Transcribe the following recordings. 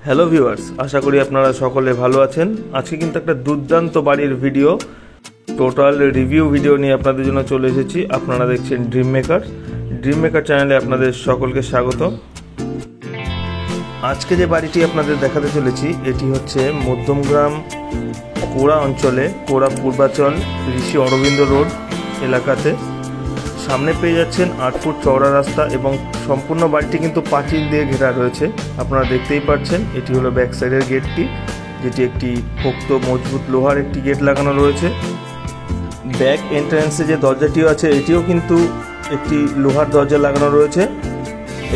Hello viewers, আশা করি আপনারা সকলে ভালো আছেন। আজকে কিন্তু একটা দুর্দান্ত বাড়ির ভিডিও, টোটাল রিভিউ ভিডিও নিয়ে আপনাদের জন্য চলে এসেছি। আপনারা দেখছেন ড্রিম মেকার চ্যানেলে আপনাদের সকলকে স্বাগত। আজকে যে বাড়িটি আপনাদের দেখাতে চলেছি এটি হচ্ছে মধ্যমগ্রাম কোড়া অঞ্চলে, কোড়া পূর্বাচল ঋষি অরবিন্দ রোড এলাকাতে। সামনে পেয়ে যাচ্ছেন 8 ফুট চওড়া রাস্তা এবং সম্পূর্ণ বাড়িটি কিন্তু পাঁচিল দিয়ে ঘেরা রয়েছে। আপনারা দেখতেই পাচ্ছেন এটি হলো ব্যাক সাইডের গেটটি, যেটি একটি পোক্ত মজবুত লোহার একটি গেট লাগানো রয়েছে। ব্যাক এন্ট্রান্সে যে দরজাটিও আছে এটিও কিন্তু একটি লোহার দরজা লাগানো রয়েছে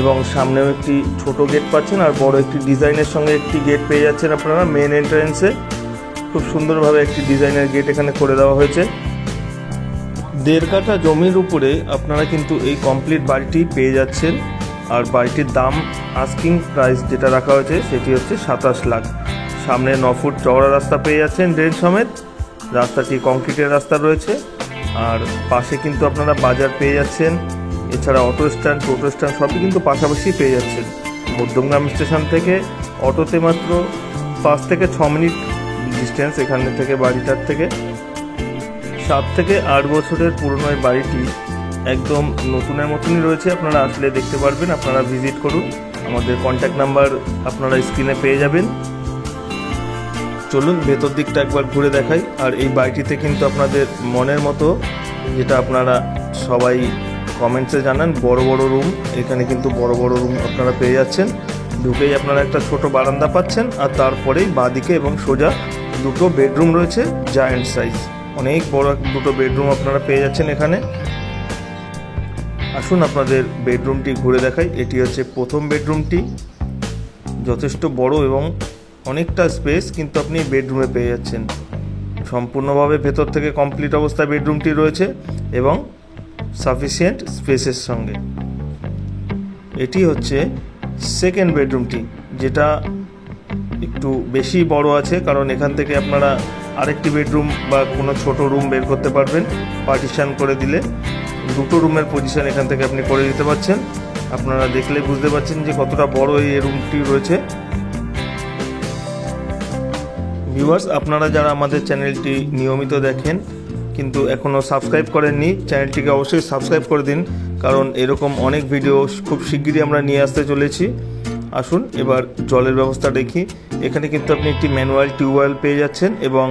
এবং সামনেও একটি ছোট গেট পাচ্ছেন আর বড় একটি ডিজাইনের সঙ্গে একটি গেট পেয়ে যাচ্ছেন আপনারা। মেন এন্ট্রান্সে খুব সুন্দরভাবে একটি ডিজাইনের গেট এখানে করে দেওয়া হয়েছে। 1.5 কাঠা জমির উপরে আপনারা কিন্তু এই কমপ্লিট বাড়িটি পেয়ে যাচ্ছেন। আর বাড়িটির দাম আস্কিং প্রাইস যেটা রাখা হয়েছে সেটি হচ্ছে 27 লাখ। সামনে 9 ফুট চওড়া রাস্তা পেয়ে যাচ্ছেন ড্রেন সমেত। রাস্তাটি কংক্রিটের রাস্তা রয়েছে আর পাশে কিন্তু আপনারা বাজার পেয়ে যাচ্ছেন। এছাড়া অটো স্ট্যান্ড, টোটো স্ট্যান্ড সবই কিন্তু পাশাপাশি পেয়ে যাচ্ছেন। মধ্যমগ্রাম স্টেশন থেকে অটোতে মাত্র 5 থেকে 6 মিনিট ডিস্টেন্স এখান থেকে, বাড়িটার থেকে। 7 থেকে 8 বছরের পুরনো এই বাড়িটি একদম নতুনের মতনই রয়েছে। আপনারা আসলে দেখতে পারবেন, আপনারা ভিজিট করুন। আমাদের কন্ট্যাক্ট নাম্বার আপনারা স্ক্রিনে পেয়ে যাবেন। চলুন ভেতর দিকটা একবার ঘুরে দেখাই। আর এই বাড়িটিতে কিন্তু আপনাদের মনের মতো, যেটা আপনারা সবাই কমেন্টসে জানান, বড় বড় রুম। এখানে কিন্তু বড় বড় রুম আপনারা পেয়ে যাচ্ছেন। ঢুকেই আপনারা একটা ছোট বারান্দা পাচ্ছেন আর তারপরেই বাঁদিকে এবং সোজা 2টো বেডরুম রয়েছে, জায়ান্ট সাইজ। অনেক বড় 2টো বেডরুম আপনারা পেয়ে যাচ্ছেন এখানে। আসুন আপনাদের বেডরুমটি ঘুরে দেখাই। এটি হচ্ছে প্রথম বেডরুমটি, যথেষ্ট বড় এবং অনেকটা স্পেস কিন্তু আপনি বেডরুমে পেয়ে যাচ্ছেন। সম্পূর্ণভাবে ভেতর থেকে কমপ্লিট অবস্থায় বেডরুমটি রয়েছে এবং সাফিসিয়েন্ট স্পেসের সঙ্গে। এটি হচ্ছে সেকেন্ড বেডরুমটি, যেটা একটু বেশি বড় আছে, কারণ এখান থেকে আপনারা আরেকটি বেডরুম বা কোনো ছোট রুম বের করতে পারবেন। পার্টিশন করে দিলে 2টো রুমের পজিশন এখান থেকে আপনি করে দিতে পারছেন। আপনারা দেখলে বুঝতে পারছেন যে কতটা বড় এই রুমটি রয়েছে। ভিউয়ার্স, আপনারা যারা আমাদের চ্যানেলটি নিয়মিত দেখেন কিন্তু এখনও সাবস্ক্রাইব করেননি, চ্যানেলটিকে অবশ্যই সাবস্ক্রাইব করে দিন, কারণ এরকম অনেক ভিডিও খুব শিগগিরই আমরা নিয়ে আসতে চলেছি। আসুন এবার জলের ব্যবস্থা দেখি। এখানে কিন্তু আপনি একটি ম্যানুয়াল টিউবওয়েল পেয়ে যাচ্ছেন এবং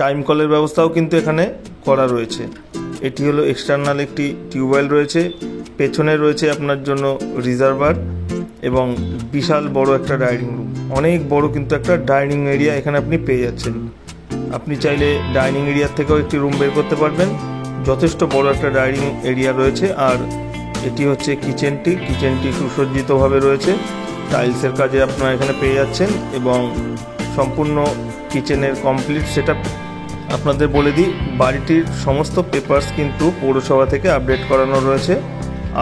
টাইম কলের ব্যবস্থাও কিন্তু এখানে করা রয়েছে। এটি হলো এক্সটার্নাল একটি টিউবওয়েল রয়েছে। পেছনে রয়েছে আপনার জন্য রিজার্ভার এবং বিশাল বড় একটা ডাইনিং রুম। অনেক বড় কিন্তু একটা ডাইনিং এরিয়া এখানে আপনি পেয়ে যাচ্ছেন। আপনি চাইলে ডাইনিং এরিয়ার থেকেও একটি রুম বের করতে পারবেন। যথেষ্ট বড় একটা ডাইনিং এরিয়া রয়েছে। আর এটি হচ্ছে কিচেনটি সুসজ্জিতভাবে রয়েছে। টাইলসের কাজে আপনারা এখানে পেয়ে যাচ্ছেন এবং সম্পূর্ণ কিচেনের কমপ্লিট সেটআপ। আপনাদের বলে দিই, বাড়িটির সমস্ত পেপারস কিন্তু পৌরসভা থেকে আপডেট করানো রয়েছে।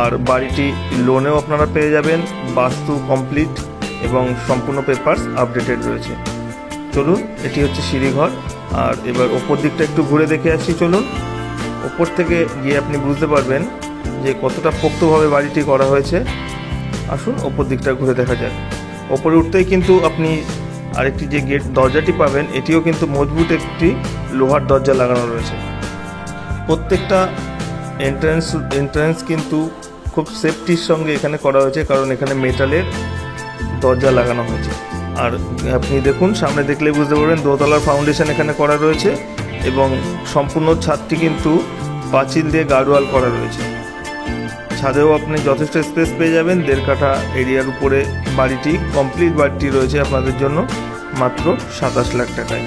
আর বাড়িটি লোনেও আপনারা পেয়ে যাবেন। বাস্তু কমপ্লিট এবং সম্পূর্ণ পেপারস আপডেটেড রয়েছে। চলুন, এটি হচ্ছে সিঁড়িঘর। আর এবার ওপর দিকটা একটু ঘুরে দেখে আসি। চলুন, ওপর থেকে গিয়ে আপনি বুঝতে পারবেন যে কতটা পোক্তভাবে বাড়িটি করা হয়েছে। আসুন ওপর দিকটা ঘুরে দেখা যাক। ওপরে উঠতেই কিন্তু আপনি আরেকটি যে গেট দরজাটি পাবেন, এটিও কিন্তু মজবুত একটি লোহার দরজা লাগানো রয়েছে। প্রত্যেকটা এন্ট্রান্স কিন্তু খুব সেফটির সঙ্গে এখানে করা হয়েছে, কারণ এখানে মেটালের দরজা লাগানো হয়েছে। আর আপনি দেখুন, সামনে দেখলে বুঝতে পারবেন দোতলার ফাউন্ডেশন এখানে করা রয়েছে এবং সম্পূর্ণ ছাদটি কিন্তু পাঁচিল দিয়ে গার্ডওয়াল করা রয়েছে। ছাদেও আপনি যথেষ্ট স্পেস পেয়ে যাবেন। 1.5 কাঠা এরিয়ার উপরে বাড়িটি, কমপ্লিট বাড়িটি রয়েছে আপনাদের জন্য মাত্র 27 লাখ টাকায়।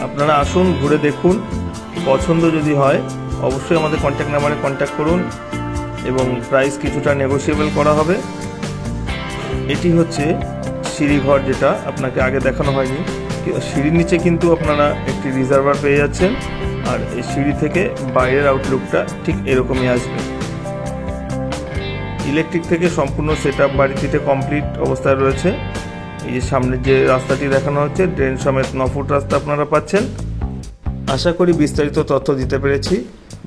আপনারা আসুন, ঘুরে দেখুন। পছন্দ যদি হয় অবশ্যই আমাদের কন্ট্যাক্ট নাম্বারে কন্ট্যাক্ট করুন এবং প্রাইস কিছুটা নেগোশিয়েবল করা হবে। এটি হচ্ছে সিঁড়িঘর, যেটা আপনাকে আগে দেখানো হয়নি। সিঁড়ির নিচে কিন্তু আপনারা একটি রিজার্ভার পেয়ে যাচ্ছেন। আর এই সিঁড়ি থেকে বাইরের আউটলুকটা ঠিক এরকমই আসবে। ইলেকট্রিক থেকে সম্পূর্ণ সেটআপ বাড়িটিতে কমপ্লিট অবস্থায় রয়েছে। এই যে সামনে যে রাস্তাটি দেখানো হচ্ছে, ড্রেন সমেত 9 ফুট রাস্তা আপনারা পাচ্ছেন। আশা করি বিস্তারিত তথ্য দিতে পেরেছি।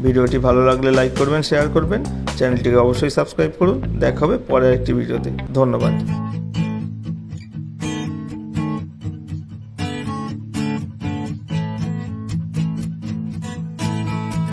ভিডিওটি ভালো লাগলে লাইক করবেন, শেয়ার করবেন, চ্যানেলটিকে অবশ্যই সাবস্ক্রাইব করুন। দেখা হবে পরের একটি ভিডিওতে। ধন্যবাদ।